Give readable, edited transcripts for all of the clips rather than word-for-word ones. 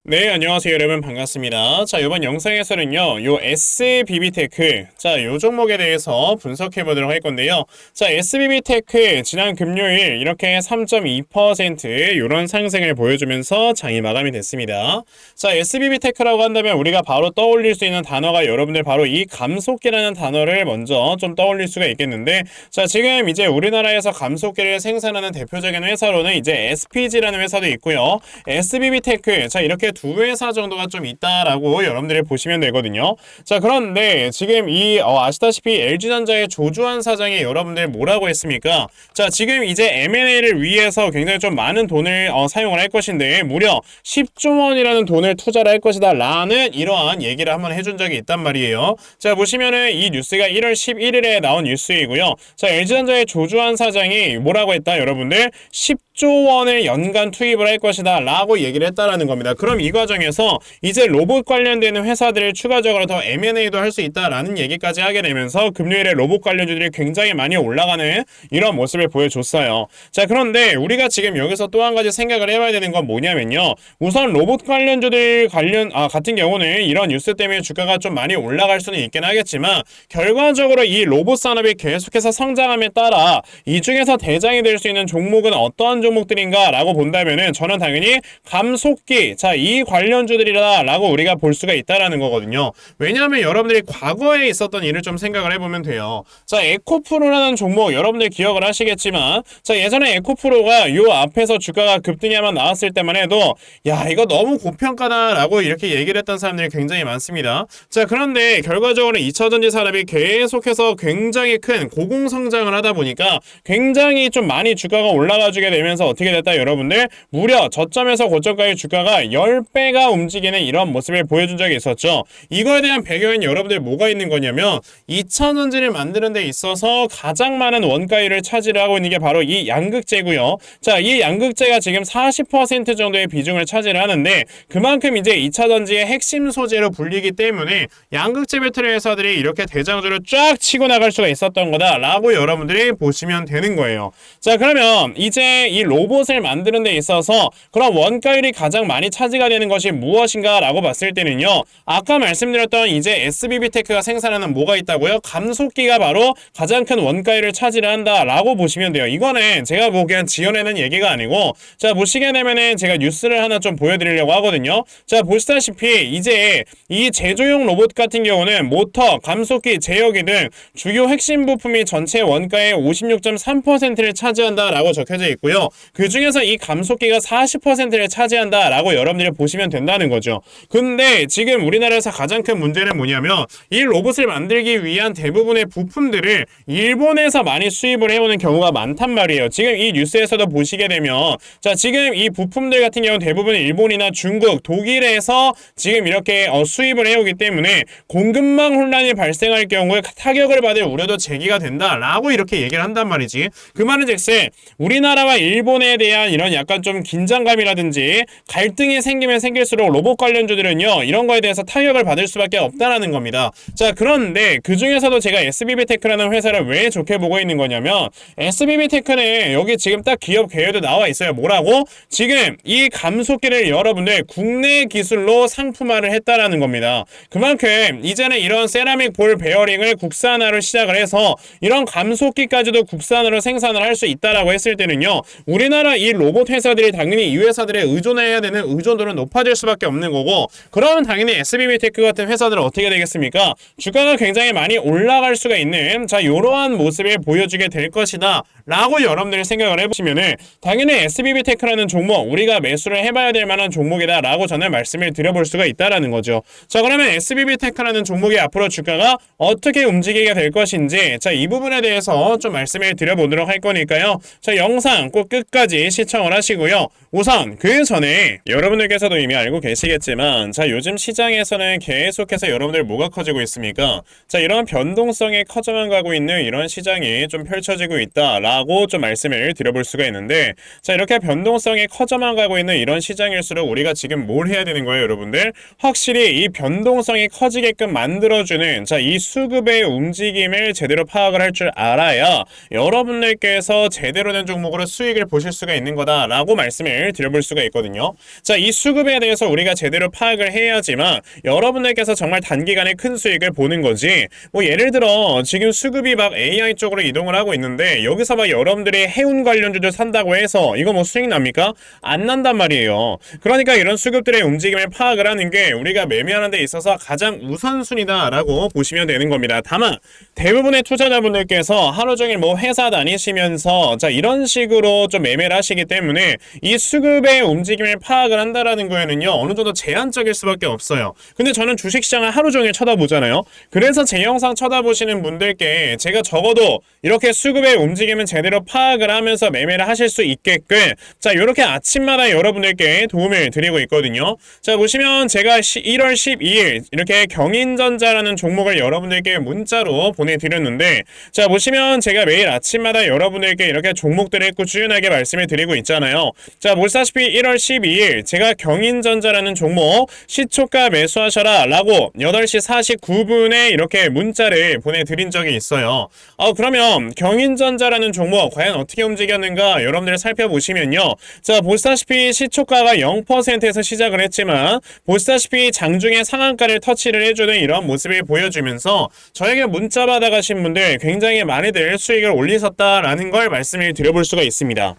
네, 안녕하세요, 여러분. 반갑습니다. 자, 이번 영상에서는요, 요 SBB테크, 자, 요 종목에 대해서 분석해 보도록 할 건데요. 자, SBB테크, 지난 금요일 이렇게 3.2% 요런 상승을 보여주면서 장이 마감이 됐습니다. 자, SBB테크라고 한다면 우리가 바로 떠올릴 수 있는 단어가 여러분들 바로 이 감속기라는 단어를 먼저 좀 떠올릴 수가 있겠는데, 자, 지금 이제 우리나라에서 감속기를 생산하는 대표적인 회사로는 이제 SPG라는 회사도 있고요. SBB테크, 자, 이렇게 두 회사 정도가 좀 있다라고 여러분들이 보시면 되거든요. 자, 그런데 지금 아시다시피 LG전자의 조주환 사장이 여러분들 뭐라고 했습니까? 자, 지금 이제 M&A를 위해서 굉장히 좀 많은 돈을 사용을 할 것인데 무려 10조 원이라는 돈을 투자를 할 것이다 라는 이러한 얘기를 한번 해준 적이 있단 말이에요. 자, 보시면은 이 뉴스가 1월 11일에 나온 뉴스이고요. 자, LG전자의 조주환 사장이 뭐라고 했다 여러분들? 10조 원을 연간 투입을 할 것이다 라고 얘기를 했다라는 겁니다. 그럼 이 과정에서 이제 로봇 관련되는 회사들을 추가적으로 더 M&A도 할 수 있다라는 얘기까지 하게 되면서 금요일에 로봇 관련주들이 굉장히 많이 올라가는 이런 모습을 보여줬어요. 자, 그런데 우리가 지금 여기서 또 한 가지 생각을 해봐야 되는 건 뭐냐면요. 우선 로봇 관련주들 같은 경우는 이런 뉴스 때문에 주가가 좀 많이 올라갈 수는 있긴 하겠지만 결과적으로 이 로봇 산업이 계속해서 성장함에 따라 이 중에서 대장이 될 수 있는 종목은 어떠한 종목들인가 라고 본다면은 저는 당연히 감속기, 자, 이 관련주들이라 라고 우리가 볼 수가 있다라는 거거든요. 왜냐하면 여러분들이 과거에 있었던 일을 좀 생각을 해보면 돼요. 자, 에코프로라는 종목 여러분들 기억을 하시겠지만, 자, 예전에 에코프로가 요 앞에서 주가가 급등야만 나왔을 때만 해도 야, 이거 너무 고평가다 라고 이렇게 얘기를 했던 사람들이 굉장히 많습니다. 자, 그런데 결과적으로 2차전지 산업이 계속해서 굉장히 큰 고공성장을 하다 보니까 굉장히 좀 많이 주가가 올라가주게 되면서 어떻게 됐다 여러분들? 무려 저점에서 고점까지 주가가 10배가 움직이는 이런 모습을 보여준 적이 있었죠. 이거에 대한 배경은 여러분들 뭐가 있는 거냐면 2차전지를 만드는 데 있어서 가장 많은 원가율을 차지를 하고 있는 게 바로 이 양극재고요. 자, 이 양극재가 지금 40% 정도의 비중을 차지를 하는데 그만큼 이제 2차전지의 핵심 소재로 불리기 때문에 양극재 배터리 회사들이 이렇게 대장주로 쫙 치고 나갈 수가 있었던 거다라고 여러분들이 보시면 되는 거예요. 자, 그러면 이제 이 로봇을 만드는 데 있어서 그럼 원가율이 가장 많이 차지가 되는 것이 무엇인가 라고 봤을 때는요, 아까 말씀드렸던 이제 SBB테크가 생산하는 뭐가 있다고요? 감속기가 바로 가장 큰 원가율을 차지를 한다 라고 보시면 돼요. 이거는 제가 뭐 그냥 지어내는 얘기가 아니고, 자, 보시게 되면은 제가 뉴스를 하나 좀 보여드리려고 하거든요. 자, 보시다시피 이제 이 제조용 로봇 같은 경우는 모터, 감속기, 제어기 등 주요 핵심 부품이 전체 원가의 56.3%를 차지한다 라고 적혀져 있고요. 그 중에서 이 감속기가 40%를 차지한다 라고 여러분들이 보시면 된다는 거죠. 근데 지금 우리나라에서 가장 큰 문제는 뭐냐면 이 로봇을 만들기 위한 대부분의 부품들을 일본에서 많이 수입을 해오는 경우가 많단 말이에요. 지금 이 뉴스에서도 보시게 되면, 자, 지금 이 부품들 같은 경우는 대부분 일본이나 중국, 독일에서 지금 이렇게 수입을 해오기 때문에 공급망 혼란이 발생할 경우에 타격을 받을 우려도 제기가 된다라고 이렇게 얘기를 한단 말이지. 그 말은 즉슨 우리나라와 일본에 대한 이런 약간 좀 긴장감이라든지 갈등이 생기면 생길수록 로봇 관련주들은요, 이런 거에 대해서 타격을 받을 수밖에 없다라는 겁니다. 자, 그런데 그 중에서도 제가 SBB테크라는 회사를 왜 좋게 보고 있는 거냐면 SBB테크는 여기 지금 딱 기업 계획도 나와 있어요. 뭐라고? 지금 이 감속기를 여러분들 국내 기술로 상품화를 했다라는 겁니다. 그만큼 이제는 이런 세라믹 볼 베어링을 국산화를 시작을 해서 이런 감속기까지도 국산으로 생산을 할 수 있다라고 했을 때는요, 우리나라 이 로봇 회사들이 당연히 이 회사들에 의존해야 되는 의존도는 높아질 수밖에 없는 거고, 그러면 당연히 SBB테크 같은 회사들은 어떻게 되겠습니까? 주가가 굉장히 많이 올라갈 수가 있는, 자, 이러한 모습을 보여주게 될 것이다 라고 여러분들이 생각을 해보시면은 당연히 SBB테크라는 종목 우리가 매수를 해봐야 될 만한 종목이다 라고 저는 말씀을 드려볼 수가 있다라는 거죠. 자, 그러면 SBB테크라는 종목이 앞으로 주가가 어떻게 움직이게 될 것인지, 자, 이 부분에 대해서 좀 말씀을 드려보도록 할 거니까요. 자, 영상 꼭 끝까지 시청을 하시고요. 우선 그 전에 여러분들께서도 이미 알고 계시겠지만, 자, 요즘 시장에서는 계속해서 여러분들 뭐가 커지고 있습니까? 자, 이런 변동성이 커져만 가고 있는 이런 시장이 좀 펼쳐지고 있다라고 좀 말씀을 드려볼 수가 있는데, 자, 이렇게 변동성이 커져만 가고 있는 이런 시장일수록 우리가 지금 뭘 해야 되는 거예요, 여러분들? 확실히 이 변동성이 커지게끔 만들어주는, 자, 이 수급의 움직임을 제대로 파악을 할 줄 알아야 여러분들께서 제대로 된 종목으로 수익을 보실 수가 있는 거다라고 말씀을 드려볼 수가 있거든요. 자, 이 수급에 대해서 우리가 제대로 파악을 해야지만 여러분들께서 정말 단기간에 큰 수익을 보는 거지. 뭐 예를 들어 지금 수급이 막 AI 쪽으로 이동을 하고 있는데 여기서 막 여러분들이 해운 관련주들 산다고 해서 이거 뭐 수익 납니까? 안 난단 말이에요. 그러니까 이런 수급들의 움직임을 파악을 하는 게 우리가 매매하는 데 있어서 가장 우선순위다라고 보시면 되는 겁니다. 다만 대부분의 투자자분들께서 하루 종일 뭐 회사 다니시면서 자 이런 식으로 좀 매매를 하시기 때문에 이 수급의 움직임을 파악을 한다라는 거에는요 어느 정도 제한적일 수밖에 없어요. 근데 저는 주식시장을 하루 종일 쳐다보잖아요. 그래서 제 영상 쳐다보시는 분들께 제가 적어도 이렇게 수급의 움직임은 제대로 파악을 하면서 매매를 하실 수 있게끔 자 이렇게 아침마다 여러분들께 도움을 드리고 있거든요. 자 보시면 제가 1월 12일 이렇게 경인전자라는 종목을 여러분들께 문자로 보내드렸는데 자 보시면 제가 매일 아침마다 여러분들께 이렇게 종목들을 꾸준하게 말씀을 드리고 있잖아요. 자 보시다시피 1월 12일 제가 경인전자라는 종목 시초가 매수하셔라 라고 8시 49분에 이렇게 문자를 보내드린 적이 있어요. 그러면 경인전자라는 종목 과연 어떻게 움직였는가 여러분들 살펴보시면요. 자 보시다시피 시초가가 0%에서 시작을 했지만 보시다시피 장중에 상한가를 터치를 해주는 이런 모습을 보여주면서 저에게 문자 받아가신 분들 굉장히 많이들 수익을 올리셨다라는 걸 말씀을 드려볼 수가 있습니다.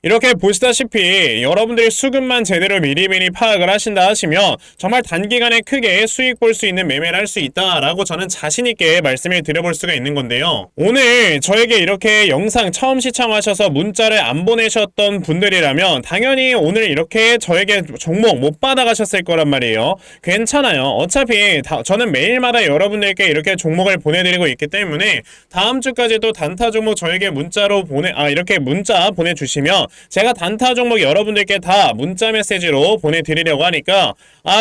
이렇게 보시다시피 여러분들이 수급만 제대로 미리미리 파악을 하신다 하시면 정말 단기간에 크게 수익 볼 수 있는 매매를 할 수 있다라고 저는 자신있게 말씀을 드려볼 수가 있는 건데요. 오늘 저에게 이렇게 영상 처음 시청하셔서 문자를 안 보내셨던 분들이라면 당연히 오늘 이렇게 저에게 종목 못 받아가셨을 거란 말이에요. 괜찮아요. 어차피 저는 매일마다 여러분들께 이렇게 종목을 보내드리고 있기 때문에 다음 주까지도 단타 종목 저에게 문자로 이렇게 문자 보내주시면 제가 단타 종목 여러분들께 다 문자 메시지로 보내드리려고 하니까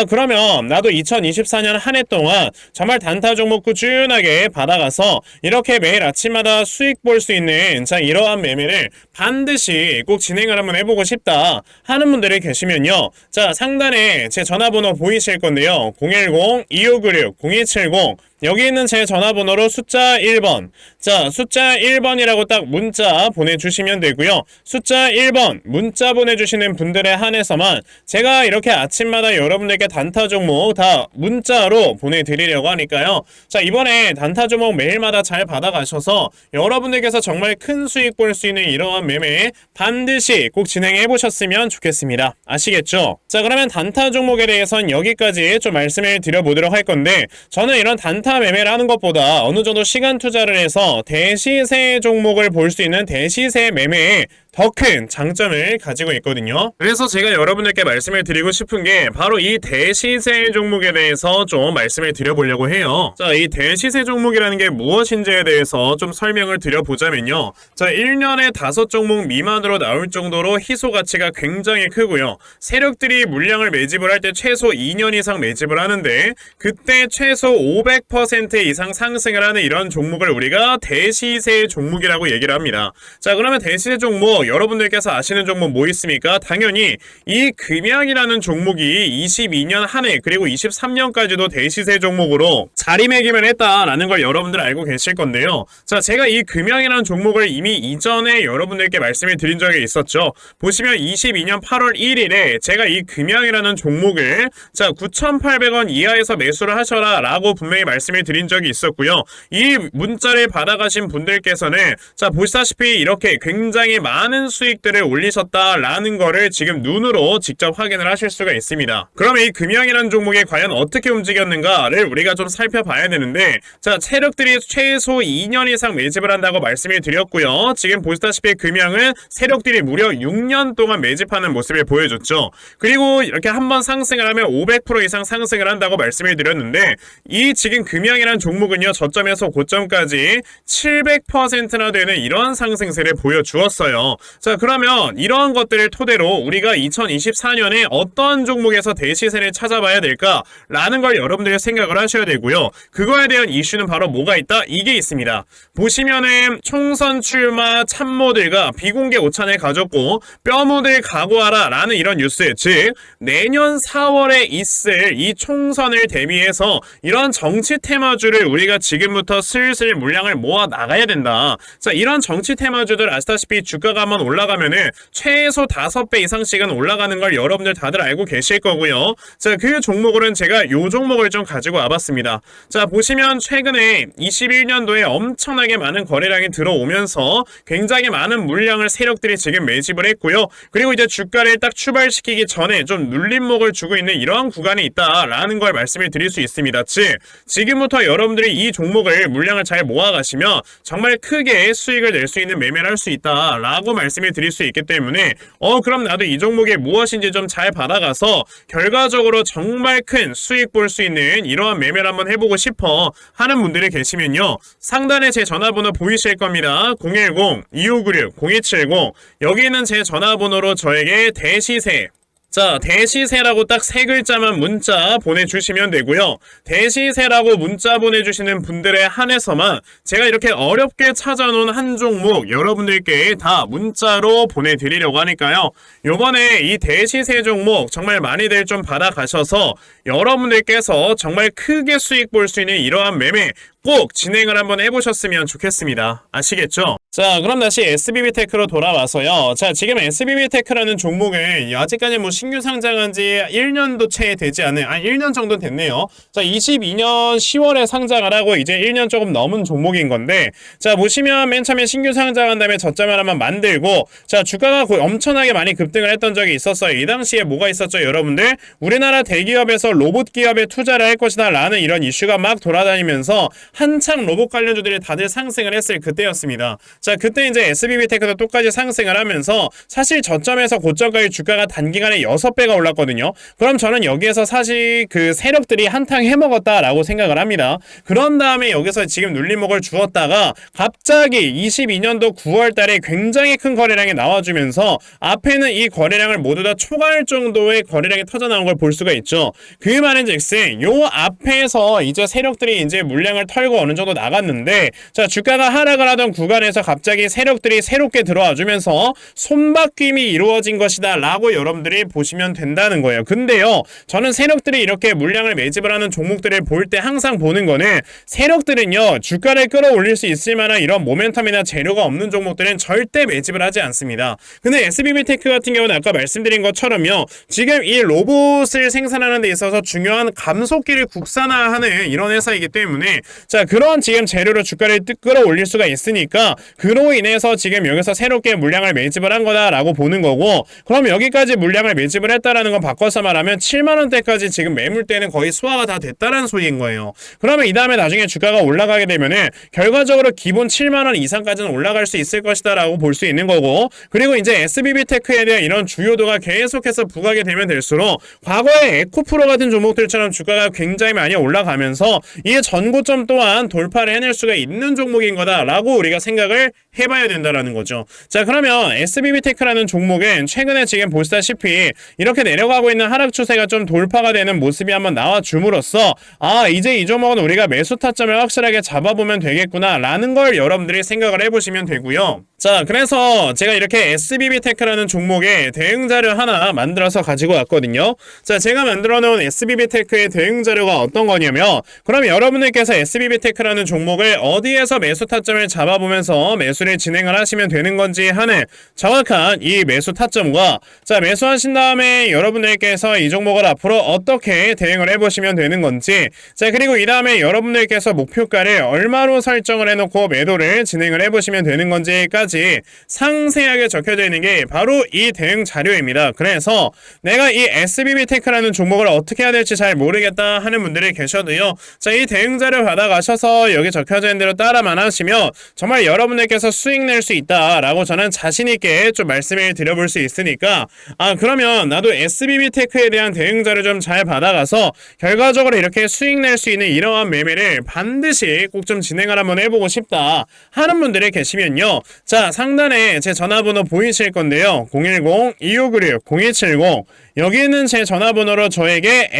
그러면 나도 2024년 한 해 동안 정말 단타 종목 꾸준하게 받아가서 이렇게 매일 아침마다 수익 볼 수 있는 자 이러한 매매를 반드시 꼭 진행을 한번 해보고 싶다 하는 분들이 계시면요. 자 상단에 제 전화번호 보이실 건데요. 010-2596-0270 여기 있는 제 전화번호로 숫자 1번 자 숫자 1번이라고 딱 문자 보내주시면 되고요. 숫자 1번 문자 보내주시는 분들에 한해서만 제가 이렇게 아침마다 여러분들께 단타 종목 다 문자로 보내드리려고 하니까요. 자 이번에 단타 종목 매일마다 잘 받아가셔서 여러분들께서 정말 큰 수익 볼 수 있는 이러한 매매 반드시 꼭 진행해 보셨으면 좋겠습니다. 아시겠죠? 자 그러면 단타 종목에 대해서는 여기까지 좀 말씀을 드려보도록 할 건데 저는 이런 단타 매매를 하는 것보다 어느 정도 시간 투자를 해서 대시세 종목을 볼 수 있는 대시세 매매에 더 큰 장점을 가지고 있거든요. 그래서 제가 여러분들께 말씀을 드리고 싶은 게 바로 이 대시세 종목에 대해서 좀 말씀을 드려보려고 해요. 자, 이 대시세 종목이라는 게 무엇인지에 대해서 좀 설명을 드려보자면요. 자, 1년에 5종목 미만으로 나올 정도로 희소 가치가 굉장히 크고요. 세력들이 물량을 매집을 할 때 최소 2년 이상 매집을 하는데 그때 최소 500% 이상 상승을 하는 이런 종목을 우리가 대시세 종목이라고 얘기를 합니다. 자, 그러면 대시세 종목 여러분들께서 아시는 종목 뭐 있습니까? 당연히 이 금양이라는 종목이 22년 한 해 그리고 23년까지도 대시세 종목으로 자리매김을 했다라는 걸 여러분들 알고 계실 건데요. 자, 제가 이 금양이라는 종목을 이미 이전에 여러분들께 말씀을 드린 적이 있었죠. 보시면 22년 8월 1일에 제가 이 금양이라는 종목을 자 9,800원 이하에서 매수를 하셔라 라고 분명히 말씀을 드린 적이 있었고요. 이 문자를 받아가신 분들께서는 자 보시다시피 이렇게 굉장히 많은 수익들을 올리셨다라는 거를 지금 눈으로 직접 확인을 하실 수가 있습니다. 그러면 이 금양이라는 종목이 과연 어떻게 움직였는가를 우리가 좀 살펴봐야 되는데 자 세력들이 최소 2년 이상 매집을 한다고 말씀을 드렸고요. 지금 보시다시피 금양은 세력들이 무려 6년 동안 매집하는 모습을 보여줬죠. 그리고 이렇게 한번 상승을 하면 500% 이상 상승을 한다고 말씀을 드렸는데 이 지금 금양이라는 종목은요 저점에서 고점까지 700%나 되는 이런 상승세를 보여주었어요. 자 그러면 이러한 것들을 토대로 우리가 2024년에 어떤 종목에서 대시세를 찾아봐야 될까라는 걸 여러분들이 생각을 하셔야 되고요. 그거에 대한 이슈는 바로 뭐가 있다? 이게 있습니다. 보시면은 총선 출마 참모들과 비공개 오찬을 가졌고 뼈묻을 각오하라 라는 이런 뉴스, 즉 내년 4월에 있을 이 총선을 대비해서 이런 정치 테마주를 우리가 지금부터 슬슬 물량을 모아 나가야 된다. 자 이런 정치 테마주들 아시다시피 주가가 한번 올라가면은 최소 5배 이상씩은 올라가는 걸 여러분들 다들 알고 계실 거고요. 자, 그 종목으로는 제가 요 종목을 좀 가지고 와봤습니다. 자, 보시면 최근에 21년도에 엄청나게 많은 거래량이 들어오면서 굉장히 많은 물량을 세력들이 지금 매집을 했고요. 그리고 이제 주가를 딱 출발시키기 전에 좀 눌림목을 주고 있는 이러한 구간이 있다라는 걸 말씀을 드릴 수 있습니다. 즉, 지금부터 여러분들이 이 종목을 물량을 잘 모아가시면 정말 크게 수익을 낼 수 있는 매매를 할 수 있다라고 말씀을 드릴 수 있기 때문에 그럼 나도 이 종목이 무엇인지 좀 잘 받아가서 결과적으로 정말 큰 수익 볼 수 있는 이러한 매매를 한번 해보고 싶어 하는 분들이 계시면요. 상단에 제 전화번호 보이실 겁니다. 010-2596-0270 여기 있는 제 전화번호로 저에게 대시세 자, 대시세라고 딱 3글자만 문자 보내주시면 되고요. 대시세라고 문자 보내주시는 분들에 한해서만 제가 이렇게 어렵게 찾아놓은 한 종목 여러분들께 다 문자로 보내드리려고 하니까요. 요번에 이 대시세 종목 정말 많이들 좀 받아가셔서 여러분들께서 정말 크게 수익 볼 수 있는 이러한 매매 꼭 진행을 한번 해보셨으면 좋겠습니다. 아시겠죠? 자, 그럼 다시 SBB테크로 돌아와서요. 자, 지금 SBB테크라는 종목은 아직까지 뭐 신규 상장한 지 1년도 채 되지 않은, 1년 정도 됐네요. 자, 22년 10월에 상장을 하고 이제 1년 조금 넘은 종목인 건데, 자, 보시면 맨 처음에 신규 상장한 다음에 저점을 한번 만들고, 자, 주가가 엄청나게 많이 급등을 했던 적이 있었어요. 이 당시에 뭐가 있었죠, 여러분들? 우리나라 대기업에서 로봇 기업에 투자를 할 것이다 라는 이런 이슈가 막 돌아다니면서 한창 로봇 관련주들이 다들 상승을 했을 그때였습니다. 자, 그때 이제 SBB테크도 똑같이 상승을 하면서 사실 저점에서 고점까지 주가가 단기간에 6배가 올랐거든요. 그럼 저는 여기에서 사실 그 세력들이 한탕 해먹었다라고 생각을 합니다. 그런 다음에 여기서 지금 눌림목을 주었다가 갑자기 22년도 9월 달에 굉장히 큰 거래량이 나와주면서 앞에는 이 거래량을 모두 다 초과할 정도의 거래량이 터져나온 걸 볼 수가 있죠. 그 말인즉슨 요 앞에서 이제 세력들이 이제 물량을 털고 어느 정도 나갔는데, 자, 주가가 하락을 하던 구간에서 갑자기 세력들이 새롭게 들어와 주면서 손바뀜이 이루어진 것이다 라고 여러분들이 보시면 된다는 거예요. 근데요, 저는 세력들이 이렇게 물량을 매집을 하는 종목들을 볼 때 항상 보는 거는 세력들은요, 주가를 끌어올릴 수 있을 만한 이런 모멘텀이나 재료가 없는 종목들은 절대 매집을 하지 않습니다. 근데 SBB테크 같은 경우는 아까 말씀드린 것처럼요, 지금 이 로봇을 생산하는 데 있어서 중요한 감속기를 국산화하는 이런 회사이기 때문에, 자, 그런 지금 재료로 주가를 끌어올릴 수가 있으니까 그로 인해서 지금 여기서 새롭게 물량을 매집을 한 거다라고 보는 거고, 그럼 여기까지 물량을 매집을 했다라는 건 바꿔서 말하면 7만원대까지 지금 매물대는 거의 소화가 다 됐다는 소리인 거예요. 그러면 이 다음에 나중에 주가가 올라가게 되면은 결과적으로 기본 7만원 이상까지는 올라갈 수 있을 것이다 라고 볼 수 있는 거고, 그리고 이제 SBB테크에 대한 이런 주요도가 계속해서 부각이 되면 될수록 과거에 에코프로 같은 종목들처럼 주가가 굉장히 많이 올라가면서 이 전고점 또한 돌파를 해낼 수가 있는 종목인 거다라고 우리가 생각을 해봐야 된다라는 거죠. 자, 그러면 SBB테크라는 종목은 최근에 지금 보시다시피 이렇게 내려가고 있는 하락 추세가 좀 돌파가 되는 모습이 한번 나와줌으로써 이제 이 종목은 우리가 매수 타점을 확실하게 잡아보면 되겠구나 라는 걸 여러분들이 생각을 해보시면 되고요. 자, 그래서 제가 이렇게 SBB테크라는 종목의 대응 자료 하나 만들어서 가지고 왔거든요. 자, 제가 만들어 놓은 SBB테크의 대응 자료가 어떤 거냐면, 그럼 여러분들께서 SBB테크라는 종목을 어디에서 매수 타점을 잡아보면서 매수를 진행을 하시면 되는 건지 하는 정확한 이 매수 타점과, 자, 매수하신 다음에 여러분들께서 이 종목을 앞으로 어떻게 대응을 해보시면 되는 건지, 자, 그리고 이 다음에 여러분들께서 목표가를 얼마로 설정을 해놓고 매도를 진행을 해보시면 되는 건지까지 상세하게 적혀져 있는 게 바로 이 대응 자료입니다. 그래서 내가 이 SBB테크라는 종목을 어떻게 해야 될지 잘 모르겠다 하는 분들이 계셔도요, 자, 이 대응 자료 받아가셔서 여기 적혀져 있는 대로 따라만 하시면 정말 여러분들께서 수익 낼 수 있다라고 저는 자신있게 좀 말씀을 드려볼 수 있으니까, 그러면 나도 SBB테크에 대한 대응 자료 좀 잘 받아가서 결과적으로 이렇게 수익 낼 수 있는 이러한 매매를 반드시 꼭 좀 진행을 한번 해보고 싶다 하는 분들이 계시면요, 자, 상단에 제 전화번호 보이실 건데요, 010-2596-0270 여기 있는 제 전화번호로 저에게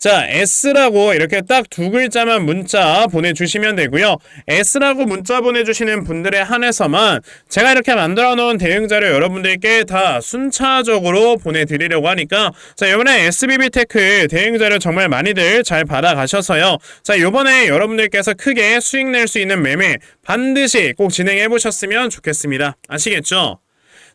자, S라고 이렇게 딱 두 글자만 문자 보내주시면 되고요. S라고 문자 보내주시는 분들에 한해서만 제가 이렇게 만들어 놓은 대응 자료 여러분들께 다 순차적으로 보내드리려고 하니까 자, 이번에 SBB테크 대응 자료 정말 많이들 잘 받아가셔서요. 자, 이번에 여러분들께서 크게 수익 낼 수 있는 매매 반드시 꼭 진행해 보셨으면 좋겠습니다. 아시겠죠?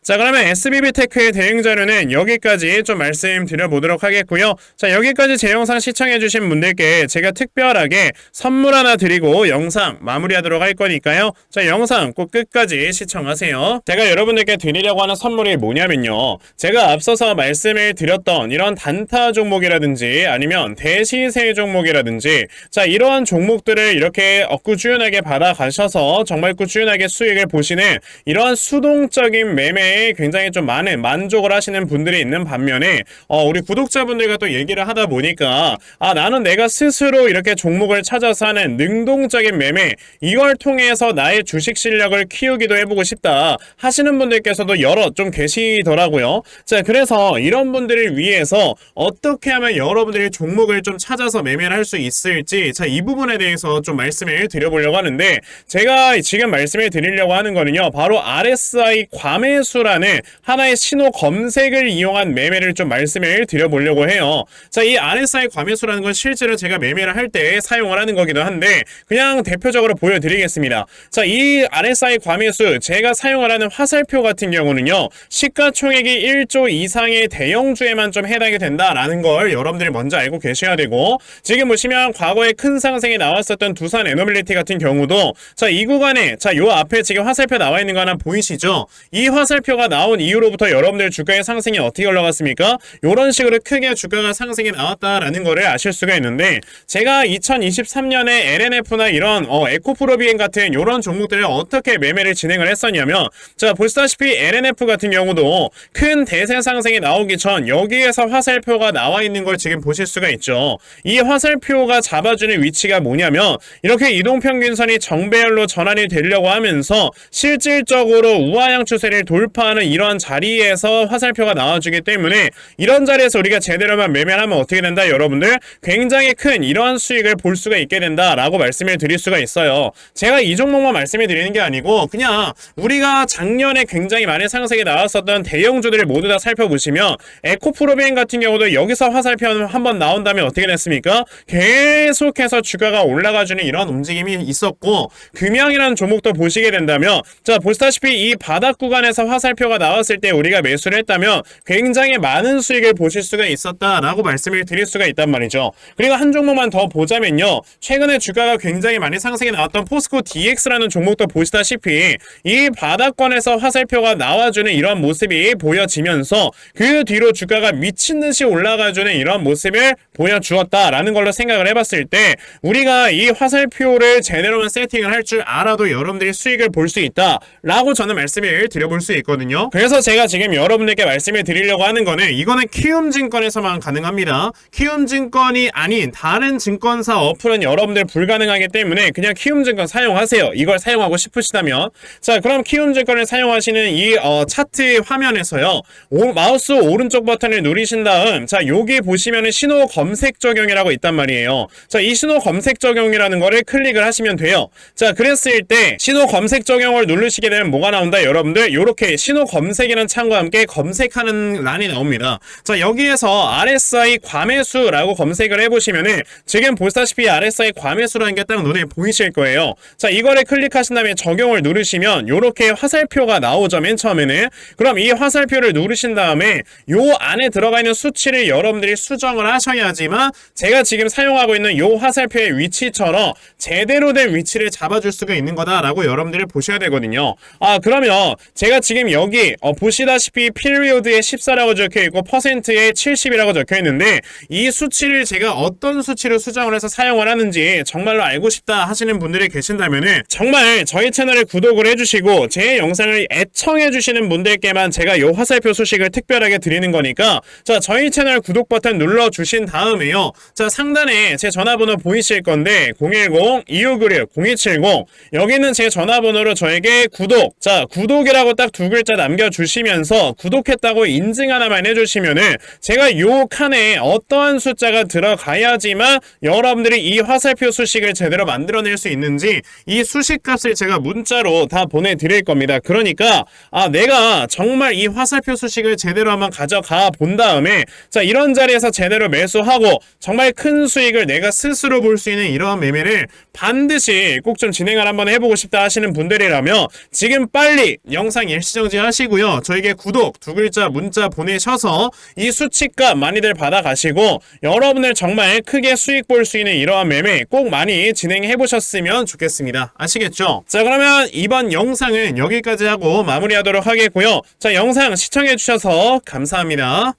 자, 그러면 SBB테크의 대응 자료는 여기까지 좀 말씀드려보도록 하겠고요. 자, 여기까지 제 영상 시청해주신 분들께 제가 특별하게 선물 하나 드리고 영상 마무리하도록 할 거니까요. 자, 영상 꼭 끝까지 시청하세요. 제가 여러분들께 드리려고 하는 선물이 뭐냐면요. 제가 앞서서 말씀을 드렸던 이런 단타 종목이라든지 아니면 대시세 종목이라든지 자, 이러한 종목들을 이렇게 꾸준하게 받아가셔서 정말 꾸준하게 수익을 보시는 이러한 수동적인 매매 굉장히 좀 많은 만족을 하시는 분들이 있는 반면에 우리 구독자분들과 또 얘기를 하다 보니까 나는 내가 스스로 이렇게 종목을 찾아서 하는 능동적인 매매 이걸 통해서 나의 주식 실력을 키우기도 해보고 싶다 하시는 분들께서도 여러 좀 계시더라고요. 자, 그래서 이런 분들을 위해서 어떻게 하면 여러분들이 종목을 좀 찾아서 매매를 할 수 있을지 자, 이 부분에 대해서 좀 말씀을 드려보려고 하는데 제가 지금 말씀을 드리려고 하는 거는요. 바로 RSI 과매수 라는 하나의 신호 검색을 이용한 매매를 좀 말씀을 드려보려고 해요. 자, 이 RSI 과매수라는 건 실제로 제가 매매를 할 때 사용을 하는 거기도 한데 그냥 대표적으로 보여드리겠습니다. 자, 이 RSI 과매수 제가 사용을 하는 화살표 같은 경우는요. 시가총액이 1조 이상의 대형주에만 좀 해당이 된다라는 걸 여러분들이 먼저 알고 계셔야 되고 지금 보시면 과거에 큰 상승이 나왔었던 두산 에너빌리티 같은 경우도 자, 이 구간에 자, 요 앞에 지금 화살표 나와 있는 거 하나 보이시죠? 이 화살표 가 나온 이후로부터 여러분들 주가의 상승이 어떻게 올라갔습니까? 이런 식으로 크게 주가가 상승이 나왔다라는 거를 아실 수가 있는데 제가 2023년에 LNF나 이런 에코프로비엔 같은 이런 종목들을 어떻게 매매를 진행을 했었냐면 자, 보시다시피 LNF 같은 경우도 큰 대세 상승이 나오기 전 여기에서 화살표가 나와 있는 걸 지금 보실 수가 있죠. 이 화살표가 잡아주는 위치가 뭐냐면 이렇게 이동평균선이 정배열로 전환이 되려고 하면서 실질적으로 우하향 추세를 돌파하는 이러한 자리에서 화살표가 나와주기 때문에 이런 자리에서 우리가 제대로만 매매를 하면 어떻게 된다? 여러분들 굉장히 큰 이러한 수익을 볼 수가 있게 된다라고 말씀을 드릴 수가 있어요. 제가 이 종목만 말씀을 드리는 게 아니고 그냥 우리가 작년에 굉장히 많은 상승이 나왔었던 대형주들을 모두 다 살펴보시면 에코프로비엔 같은 경우도 여기서 화살표 한번 나온다면 어떻게 됐습니까? 계속해서 주가가 올라가주는 이런 움직임이 있었고 금양이라는 종목도 보시게 된다면 자, 보시다시피 이 바닥 구간에서 화살표가 나왔을 때 우리가 매수를 했다면 굉장히 많은 수익을 보실 수가 있었다라고 말씀을 드릴 수가 있단 말이죠. 그리고 한 종목만 더 보자면요. 최근에 주가가 굉장히 많이 상승이 나왔던 포스코 DX라는 종목도 보시다시피 이 바닥권에서 화살표가 나와주는 이런 모습이 보여지면서 그 뒤로 주가가 미친듯이 올라가주는 이런 모습을 보여주었다라는 걸로 생각을 해봤을 때 우리가 이 화살표를 제대로만 세팅을 할 줄 알아도 여러분들이 수익을 볼 수 있다라고 저는 말씀을 드려볼 수 있거든요. 그래서 제가 지금 여러분들께 말씀을 드리려고 하는 거는 이거는 키움증권에서만 가능합니다. 키움증권이 아닌 다른 증권사 어플은 여러분들 불가능하기 때문에 그냥 키움증권 사용하세요. 이걸 사용하고 싶으시다면 자, 그럼 키움증권을 사용하시는 이 차트 화면에서요. 마우스 오른쪽 버튼을 누르신 다음 자, 여기 보시면은 신호 검색 적용이라고 있단 말이에요. 자, 이 신호 검색 적용이라는 거를 클릭을 하시면 돼요. 자, 그랬을 때 신호 검색 적용을 누르시게 되면 뭐가 나온다? 여러분들 이렇게 신호 검색이라는 창과 함께 검색하는 란이 나옵니다. 자, 여기에서 RSI 과매수라고 검색을 해보시면은 지금 보시다시피 RSI 과매수라는 게 딱 눈에 보이실 거예요. 자, 이거를 클릭하신 다음에 적용을 누르시면 이렇게 화살표가 나오죠. 맨 처음에는. 그럼 이 화살표를 누르신 다음에 요 안에 들어가 있는 수치를 여러분들이 수정을 하셔야지만 제가 지금 사용하고 있는 요 화살표의 위치처럼 제대로 된 위치를 잡아줄 수가 있는 거다라고 여러분들이 보셔야 되거든요. 그러면 제가 지금 여기 보시다시피 피리오드에 14라고 적혀있고 퍼센트에 70이라고 적혀있는데 이 수치를 제가 어떤 수치로 수정을 해서 사용을 하는지 정말로 알고 싶다 하시는 분들이 계신다면은 정말 저희 채널에 구독을 해주시고 제 영상을 애청해주시는 분들께만 제가 이 화살표 소식을 특별하게 드리는 거니까 자, 저희 채널 구독 버튼 눌러주신 다음에요. 자, 상단에 제 전화번호 보이실 건데 010-2596-0270 여기는 제 전화번호로 저에게 구독 자, 구독이라고 딱 두 글자 남겨주시면서 구독했다고 인증 하나만 해주시면은 제가 요 칸에 어떠한 숫자가 들어가야지만 여러분들이 이 화살표 수식을 제대로 만들어낼 수 있는지 이 수식 값을 제가 문자로 다 보내드릴 겁니다. 그러니까 내가 정말 이 화살표 수식을 제대로 한번 가져가 본 다음에 자 이런 자리에서 제대로 매수하고 정말 큰 수익을 내가 스스로 볼 수 있는 이러한 매매를 반드시 꼭 좀 진행을 한번 해보고 싶다 하시는 분들이라면 지금 빨리 영상 일시정지 하시고요. 저에게 구독 두 글자 문자 보내셔서 이 수치값 많이들 받아가시고 여러분들 정말 크게 수익 볼 수 있는 이러한 매매 꼭 많이 진행해 보셨으면 좋겠습니다. 아시겠죠? 자 그러면 이번 영상은 여기까지 하고 마무리하도록 하겠고요. 자 영상 시청해 주셔서 감사합니다.